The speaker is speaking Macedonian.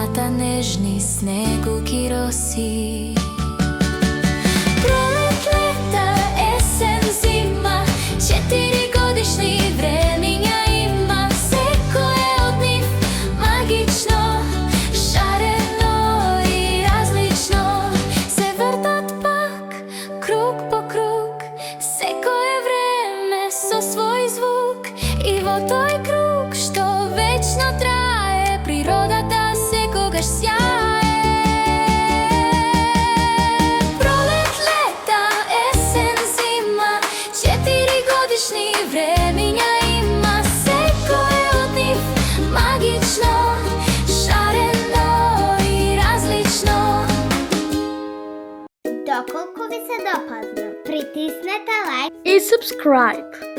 зимата нежни снегулки роси. Пролет, лета, есен, зима, 4 годишни времиња има. Секое од нив магично, шарено и различно. Се вртат пак круг по круг, секое време со свој звук. И во тој круг што вечно трае, природата секогаш сјае. Пролет, лета, есен, зима, 4 годишни времиња има. Секое од нив магично, шарено и различно. Доколку ви се допадна, притиснете лайк и subscribe.